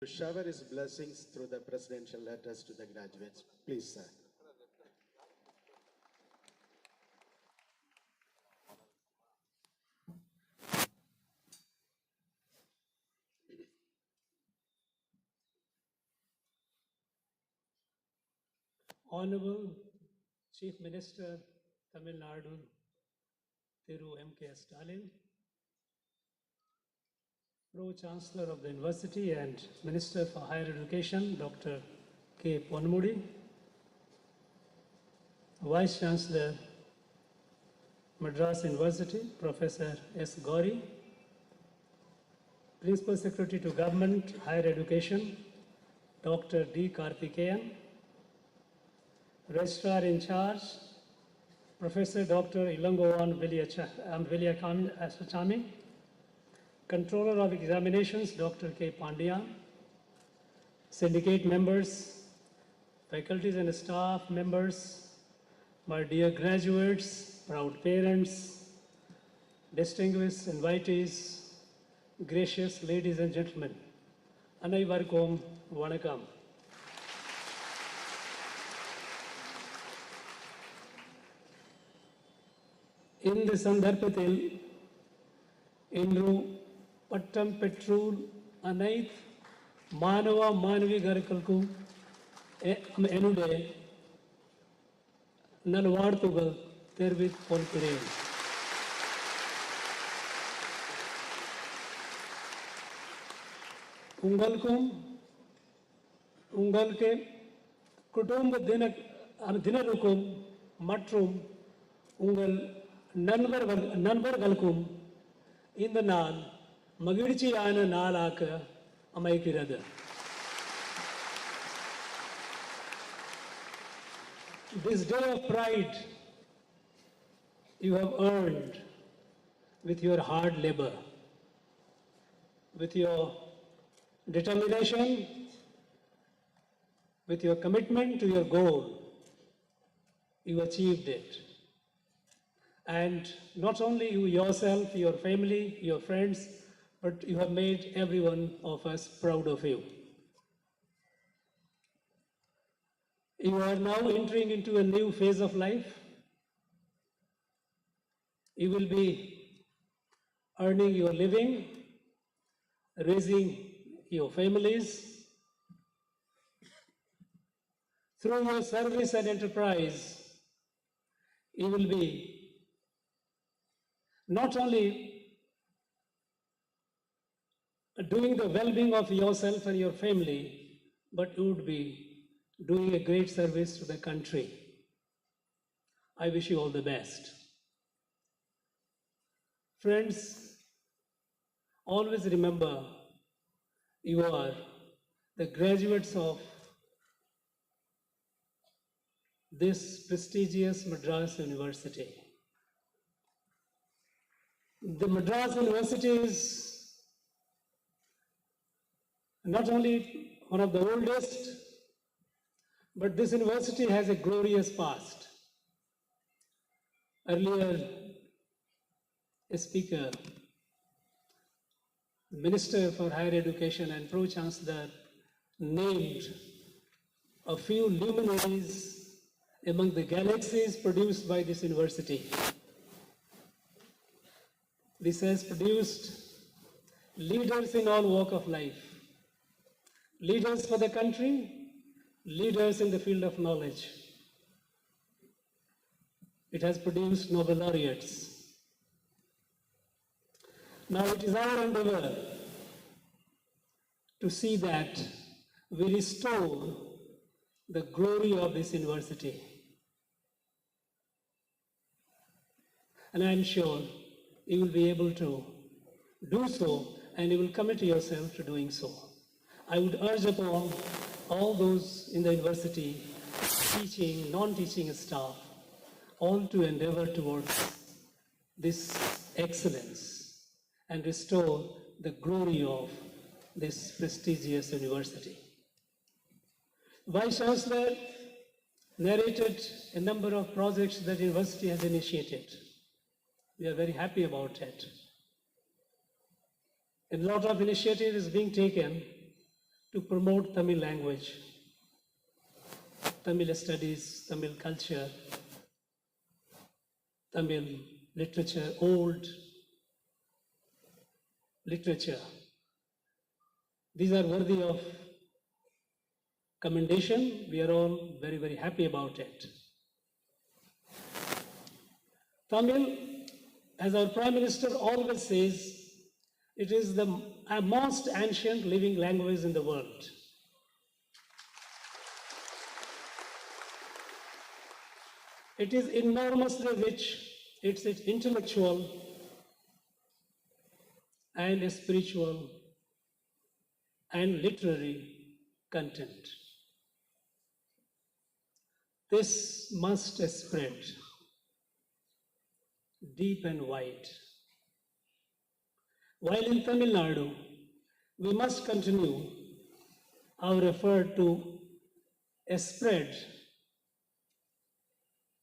To shower his blessings through the presidential letters to the graduates. Please, sir. Honorable Chief Minister, Tamil Nadu, Thiru M.K. Stalin, Pro-Chancellor of the University and Minister for Higher Education, Dr. K. Ponmudi, Vice Chancellor, Madras University, Professor S. Gauri, Principal Secretary to Government, Higher Education, Dr. D. Karthikeyan, Registrar in Charge, Professor Dr. Ilangovan Viliachami, Controller of Examinations, Dr. K. Pandyan, Syndicate members, faculties and staff members, my dear graduates, proud parents, distinguished invitees, gracious ladies and gentlemen, Anaivarkum Vanakam. இந்த சந்தர்ப்பத்தில் இன்று பட்டம் பெற்றோர் அனைத்து மாணவ மாணவியர்களுக்கும் என்னுடைய நல்வாழ்த்துகள் தெரிவித்துக் கொள்கிறேன். உங்களுக்கும் உங்களுக்கு குடும்ப தினருக்கும் மற்றும் உங்கள் நண்பர்களுக்கும் இந்த நாள் மகிழ்ச்சியான நாளாக அமைகிறது. This day of pride you have earned with your hard labor, with your determination, with your commitment to your goal. You achieved it. And not only you yourself, your family, your friends, but you have made every one of us proud of you. You are now entering into a new phase of life. You will be earning your living, raising your families. Through your service and enterprise, you will be not only doing the well-being of yourself and your family, but you would be doing a great service to the country. I wish you all the best. Friends, always remember you are the graduates of this prestigious Madras University. The Madras University is not only one of the oldest, but this university has a glorious past. Earlier, a speaker, Minister for Higher Education and Pro-Chancellor named a few luminaries among the galaxies produced by this university. This has produced leaders in all walks of life, leaders for the country, leaders in the field of knowledge. It has produced Nobel laureates. Now it is our endeavor to see that we restore the glory of this university. And I am sure you will be able to do so, and you will commit yourself to doing so. I would urge upon all those in the university, teaching, non-teaching staff, all to endeavor towards this excellence and restore the glory of this prestigious university. Vice Chancellor narrated a number of projects that the university has initiated. We are very happy about it. A lot of initiative is being taken to promote Tamil language, Tamil studies, Tamil culture, Tamil literature, old literature. These are worthy of commendation. We are all very, very happy about it. Tamil, as our Prime Minister always says, it is the most ancient living language in the world. It is enormously rich. It's intellectual and spiritual and literary content. This must spread deep and wide. While in Tamil Nadu, we must continue our effort to spread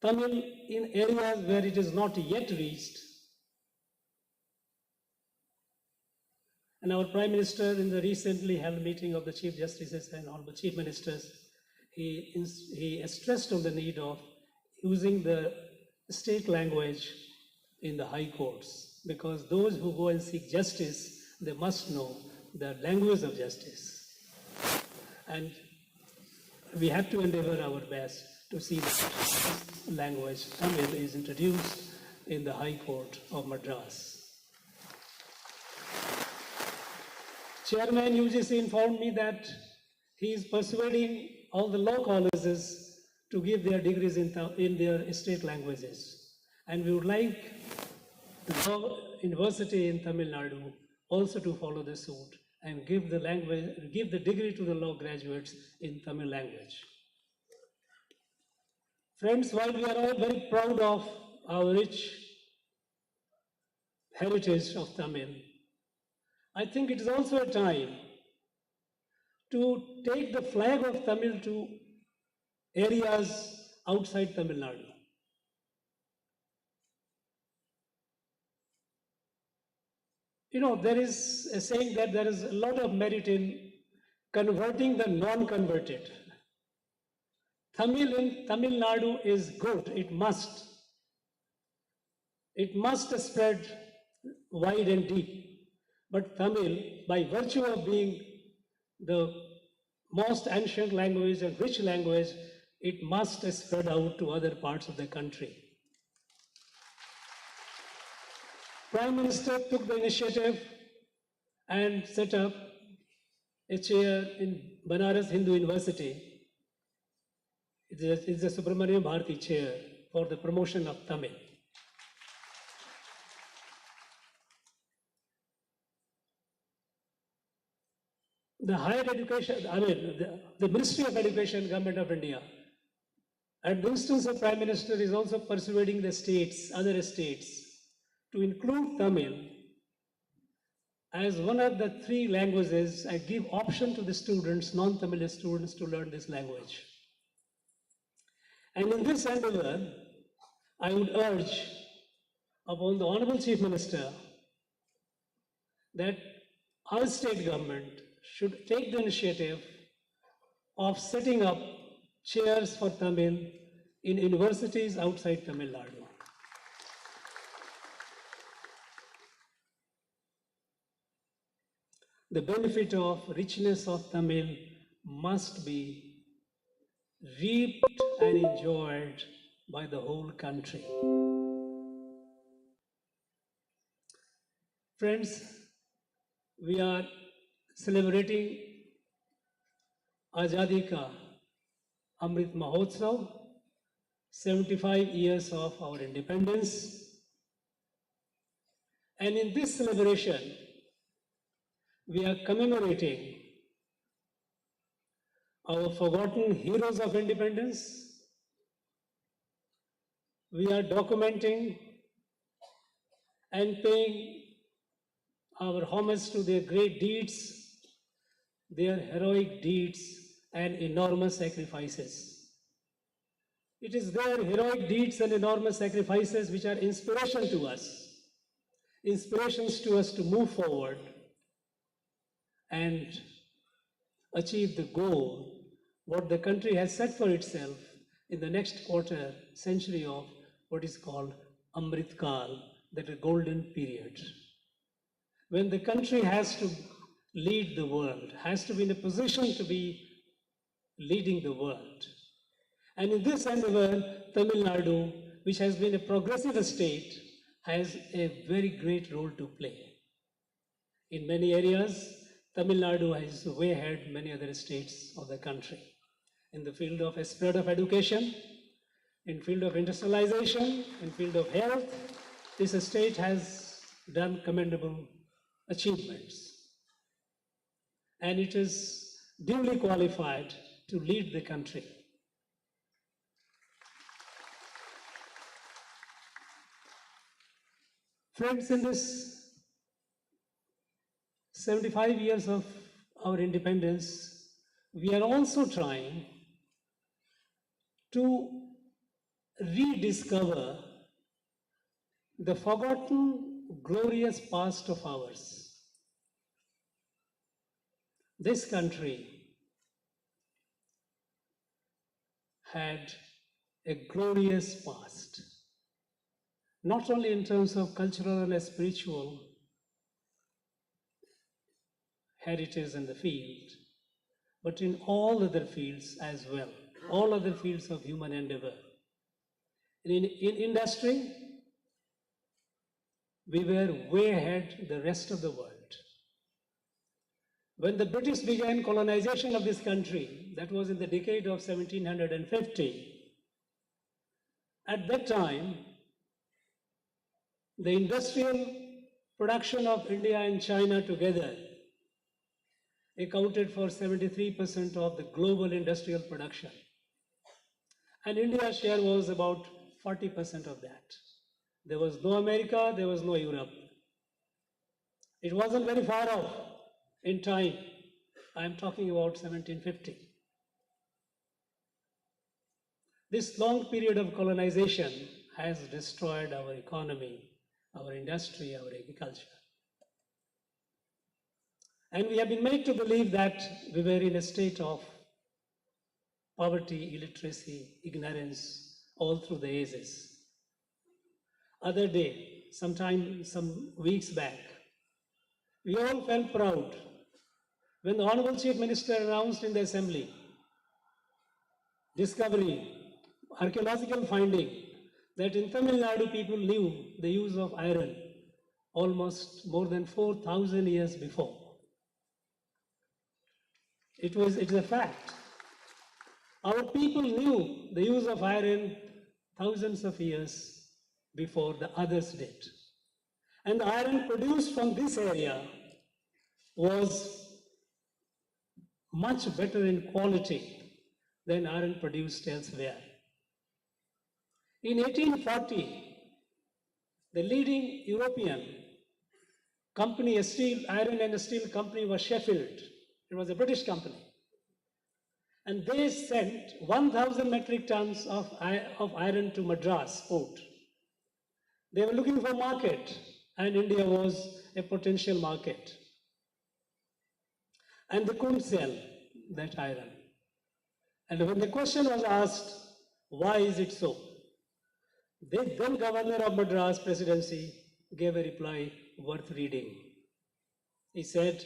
Tamil in areas where it is not yet reached. And our Prime Minister, in the recently held meeting of the Chief Justices and Honorable Chief Ministers, he stressed on the need of using the state language in the high courts, because those who go and seek justice, they must know the language of justice. And we have to endeavor our best to see that this language, Tamil, is introduced in the High Court of Madras. Chairman UGC informed me that he is persuading all the law colleges to give their degrees in their state languages. And we would like the law university in Tamil Nadu also to follow the suit and give the degree to the law graduates in Tamil language. Friends, while we are all very proud of our rich heritage of Tamil, I think it is also a time to take the flag of Tamil to areas outside Tamil Nadu. You know, there is a saying that there is a lot of merit in converting the non-converted. Tamil in Tamil Nadu is good, it must. It must spread wide and deep. But Tamil, by virtue of being the most ancient language and rich language, it must spread out to other parts of the country. Prime Minister took the initiative and set up a chair in Banaras Hindu University. It's the Subramaniam Bharati chair for the promotion of Tamil. The higher education, the Ministry of Education, Government of India, at the instance of Prime Minister, is also persuading the states, other states, to include Tamil as one of the 3 languages and give option to the students, non-Tamil students, to learn this language. And in this endeavor, I would urge upon the Honorable Chief Minister that our state government should take the initiative of setting up chairs for Tamil in universities outside Tamil Nadu. The benefit of richness of Tamil must be reaped and enjoyed by the whole country. Friends, we are celebrating Azadi Ka Amrit Mahotsav, 75 years of our independence. And in this celebration, we are commemorating our forgotten heroes of independence. We are documenting and paying our homage to their great deeds, their heroic deeds and enormous sacrifices. It is their heroic deeds and enormous sacrifices which are inspirations to us to move forward and achieve the goal, what the country has set for itself in the next quarter century of what is called Amrit Kal, that is golden period. When the country has to lead the world, has to be in a position to be leading the world. And in this endeavor, Tamil Nadu, which has been a progressive state, has a very great role to play. In many areas, Tamil Nadu is way ahead many other states of the country. In the field of spread of education, in field of industrialization, in field of health, this state has done commendable achievements. And it is duly qualified to lead the country. Friends, in this 75 years of our independence, we are also trying to rediscover the forgotten, glorious past of ours. This country had a glorious past, not only in terms of cultural and spiritual heritage in the field, but in all other fields as well, all other fields of human endeavor. In industry, we were way ahead the rest of the world. When the British began colonization of this country, that was in the decade of 1750, at that time, the industrial production of India and China together accounted for 73% of the global industrial production. And India's share was about 40% of that. There was no America, there was no Europe. It wasn't very far off in time. I'm talking about 1750. This long period of colonization has destroyed our economy, our industry, our agriculture. And we have been made to believe that we were in a state of poverty, illiteracy, ignorance, all through the ages. Other day, some weeks back, we all felt proud when the Honorable Chief Minister announced in the Assembly discovery, archaeological finding, that in Tamil Nadu people knew the use of iron almost more than 4,000 years before. It's a fact. Our people knew the use of iron thousands of years before the others did. And the iron produced from this area was much better in quality than iron produced elsewhere. In 1840, the leading European company, a steel, iron and steel company, was Sheffield. It was a British company. And they sent 1,000 metric tons of iron to Madras port. They were looking for a market, and India was a potential market. And they couldn't sell that iron. And when the question was asked, why is it so? The then governor of Madras presidency gave a reply worth reading. He said,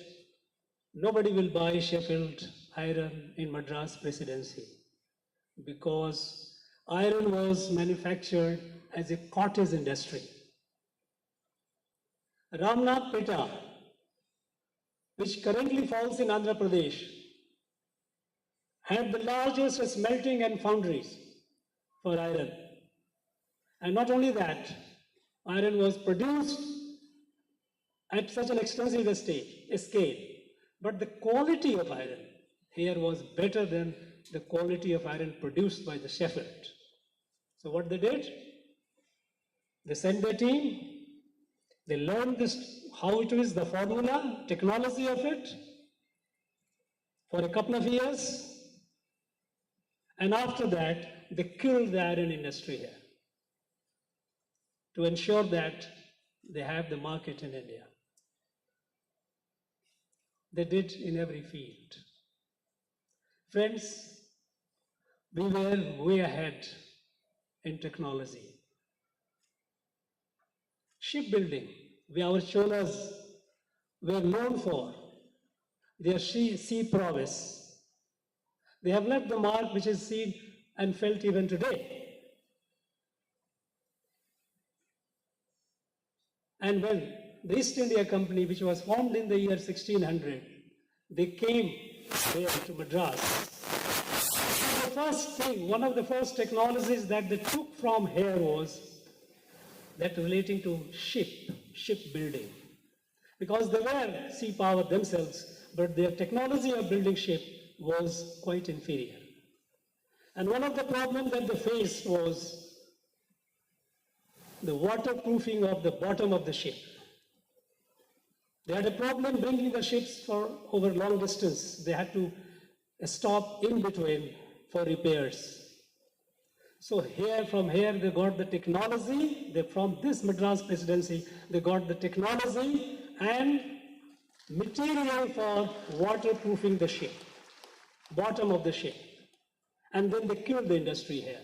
nobody will buy Sheffield iron in Madras presidency because iron was manufactured as a cottage industry. Ramnath Peta, which currently falls in Andhra Pradesh, had the largest smelting and foundries for iron. And not only that, iron was produced at such an extensive scale, but the quality of iron here was better than the quality of iron produced by the Sheffield. So what they did? They sent their team, they learned this, how it is, the formula, technology of it, for a couple of years. And after that, they killed the iron industry here to ensure that they have the market in India. They did in every field. Friends, we were way ahead in technology. Shipbuilding, our Cholas were known for their sea prowess. They have left the mark which is seen and felt even today. And when the East India Company, which was formed in the year 1600, they came there to Madras. The first thing, one of the first technologies that they took from here was that relating to shipbuilding. Because they were sea power themselves, but their technology of building ship was quite inferior. And one of the problems that they faced was the waterproofing of the bottom of the ship. They had a problem bringing the ships for over long distance. They had to stop in between for repairs. So from here they got the technology. From this Madras presidency, they got the technology and material for waterproofing the ship, bottom of the ship. And then they killed the industry here.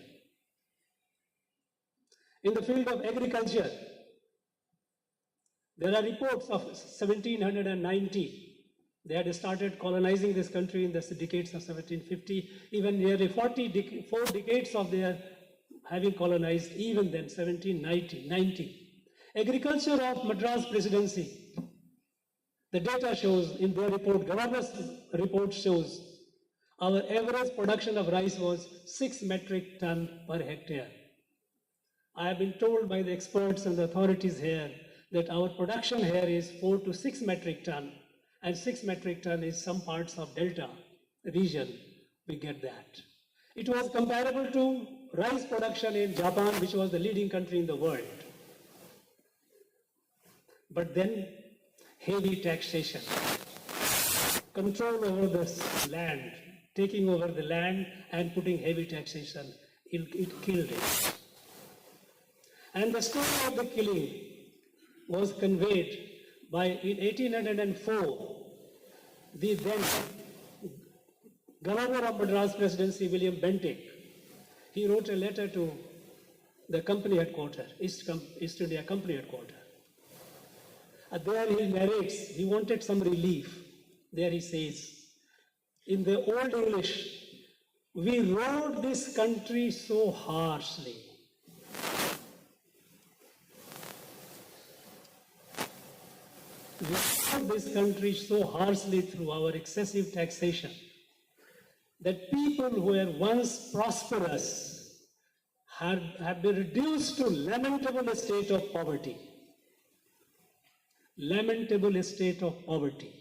In the field of agriculture, there are reports of 1790. They had started colonizing this country in the decades of 1750, even nearly 4 decades of their having colonized, even then, 1790. Agriculture of Madras presidency, the data shows in their report, governor's report shows, our average production of rice was 6 metric ton per hectare. I have been told by the experts and the authorities here that our production here is 4 to 6 metric ton, and 6 metric ton is some parts of Delta region, we get that. It was comparable to rice production in Japan, which was the leading country in the world. But then heavy taxation, control over the land, taking over the land and putting heavy taxation, it killed it. And the story of the killing was conveyed by, in 1804, the then Governor of Madras Presidency, William Bentinck, he wrote a letter to the company headquarters, East India Company headquarters. There he narrates, he wanted some relief. There he says, in the Old English, we ruled this country so harshly. We ruled this country so harshly through our excessive taxation that people who were once prosperous have been reduced to lamentable state of poverty. Lamentable state of poverty.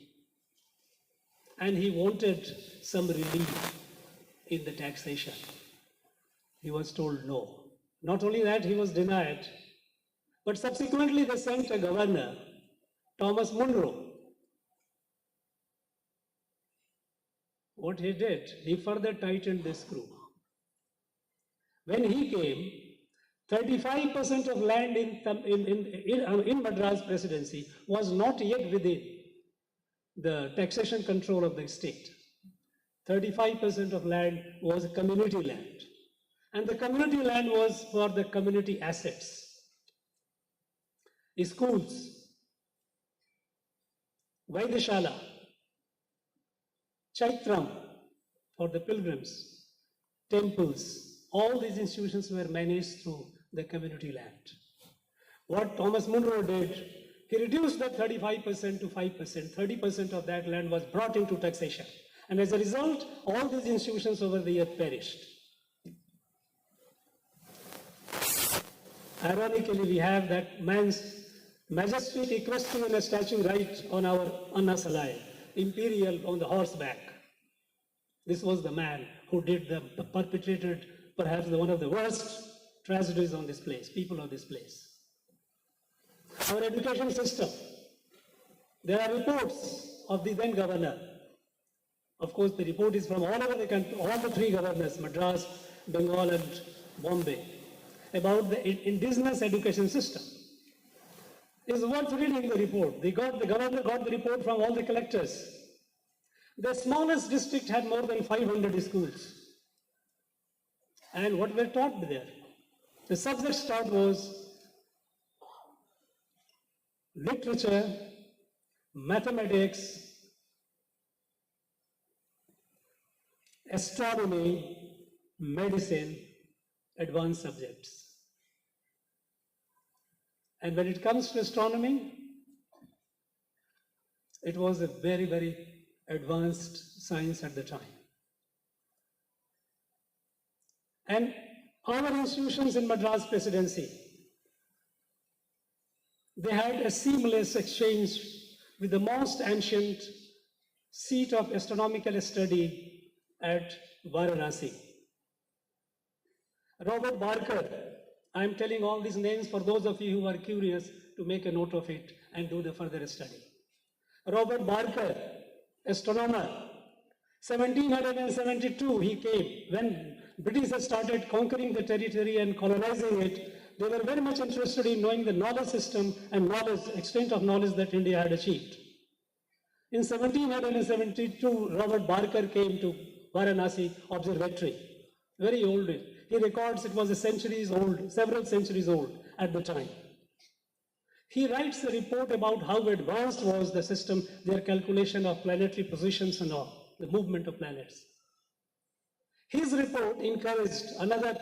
And he wanted some relief in the taxation. He was told no. Not only that, he was denied, but subsequently they sent a governor, Thomas Munro. What he did, he further tightened the screw. When he came, 35% of land in Madras Presidency was not yet within the taxation control of the state. 35% of land was community land. And the community land was for the community assets. Schools, Vaidashala, Chaitram for the pilgrims, temples, all these institutions were managed through the community land. What Thomas Munro did, he reduced that 35% to 5%. 30% of that land was brought into taxation. And as a result, all these institutions over the years perished. Ironically, we have that man's majestic equestrian statue right on our Anna Salai, imperial on the horseback. This was the man who perpetrated perhaps one of the worst tragedies on this place, people of this place. Our education system, there are reports of the then governor. Of course, the report is from all over the country, all the three governors, Madras, Bengal and Bombay, about the indigenous education system. It's worth reading the report. The governor got the report from all the collectors. The smallest district had more than 500 schools. And what were taught there? The subjects taught was literature, mathematics, astronomy, medicine, advanced subjects. And when it comes to astronomy, it was a very, very advanced science at the time. And our institutions in Madras Presidency, they had a seamless exchange with the most ancient seat of astronomical study at Varanasi. Robert Barker, I am telling all these names for those of you who are curious to make a note of it and do the further study. Robert Barker, astronomer, 1772 he came. When British started conquering the territory and colonizing it, they were very much interested in knowing the knowledge system and knowledge, extent of knowledge that India had achieved. In 1772, Robert Barker came to Varanasi Observatory, very old. He records it was several centuries old at the time. He writes a report about how advanced was the system, their calculation of planetary positions and all, the movement of planets. His report encouraged another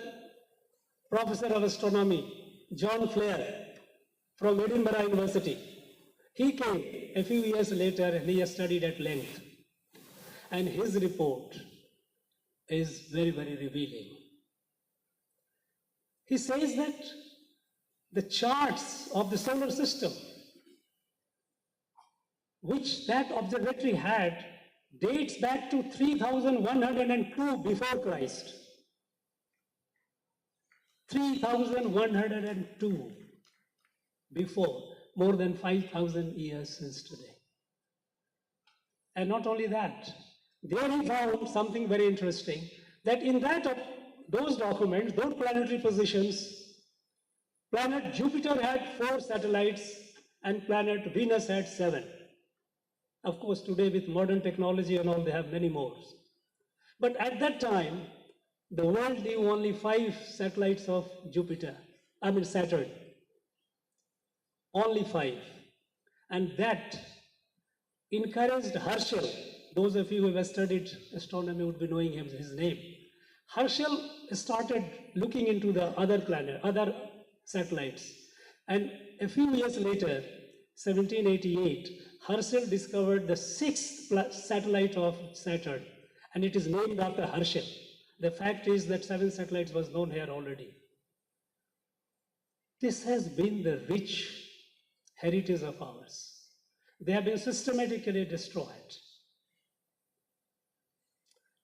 professor of astronomy, John Flare, from Edinburgh University. He came a few years later and he studied at length. And his report is very, very revealing. He says that the charts of the solar system, which that observatory had, dates back to 3102 before Christ. 3102 before, more than 5,000 years since today. And not only that, there he found something very interesting, that in those documents, those planetary positions, planet Jupiter had 4 satellites and planet Venus had 7. Of course, today with modern technology and all, they have many more. But at that time, the world knew only 5 satellites of Saturn. Only 5. And that encouraged Herschel. Those of you who have studied astronomy would be knowing his name. Herschel started looking into the other satellites. And a few years later, 1788, Herschel discovered the 6th satellite of Saturn, and it is named after Herschel. The fact is that 7 satellites was known here already. This has been the rich heritage of ours. They have been systematically destroyed.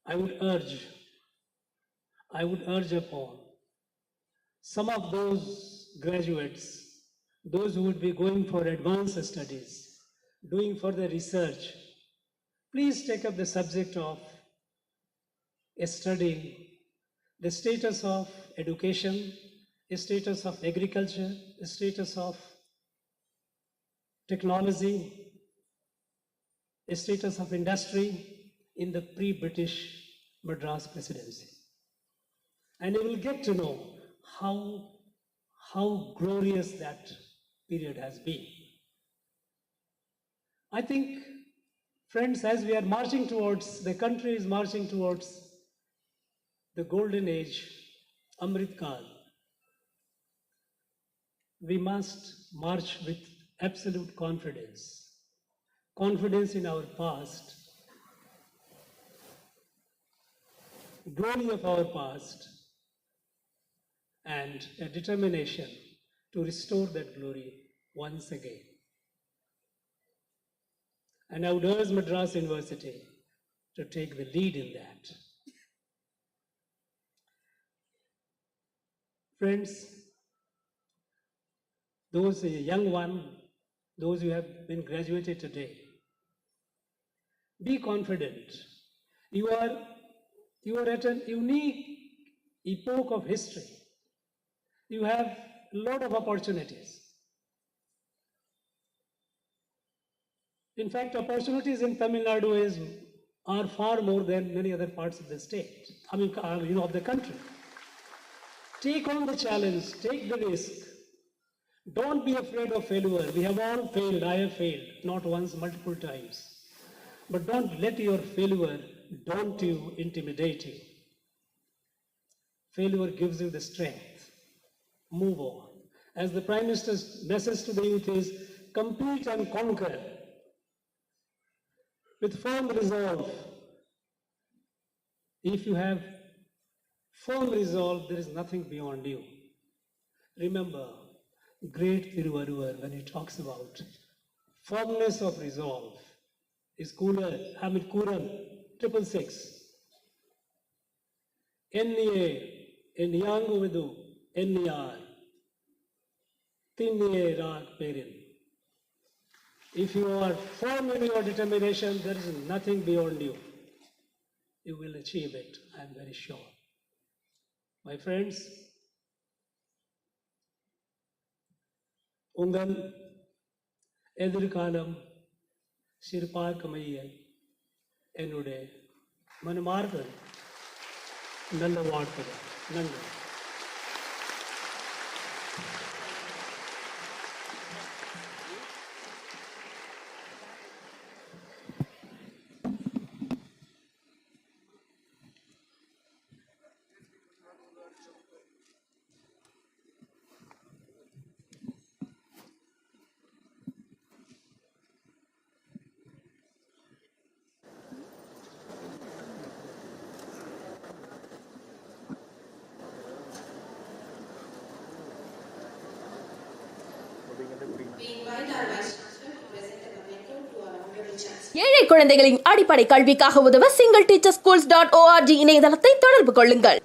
I would urge upon some of those graduates, those who would be going for advanced studies, doing further research, please take up the subject of studying the status of education, the status of agriculture, the status of technology, the status of industry in the pre-British Madras Presidency. And you will get to know how glorious that period has been. I think, friends, as we are marching towards, the country is marching towards the golden age, Amrit Kal, we must march with absolute confidence. Confidence in our past, glory of our past, and a determination to restore that glory once again. And I would urge Madras University to take the lead in that. Friends, those young ones, those who have been graduated today, be confident. You are at a unique epoch of history. You have a lot of opportunities. In fact, opportunities in Tamil Nadu is are far more than many other parts of the state, of the country. Take on the challenge, take the risk. Don't be afraid of failure. We have all failed. I have failed, not once, multiple times. But don't let your failure daunt you, intimidate you. Failure gives you the strength. Move on. As the Prime Minister's message to the youth is, compete and conquer with firm resolve. If you have firm resolve, there is nothing beyond you. Remember, great Thiruvaruvar, when he talks about firmness of resolve, is Kuran 666. Enniye, enyangu vidu, enniyar, tinniye raag perin. If you are firm in your determination, there is nothing beyond you. You will achieve it, I am very sure. My friends, உங்கள் எதிர்காலம் சிறப்பார்க்கமைய என்னுடைய மனமார்ந்த நல்ல வாழ்த்துகள். நன்றி. ஏழை குழந்தைகளின் அடிப்படை கல்விக்காக உதவ single teacher schools.org இணையதளத்தை தொடர்பு கொள்ளுங்கள்.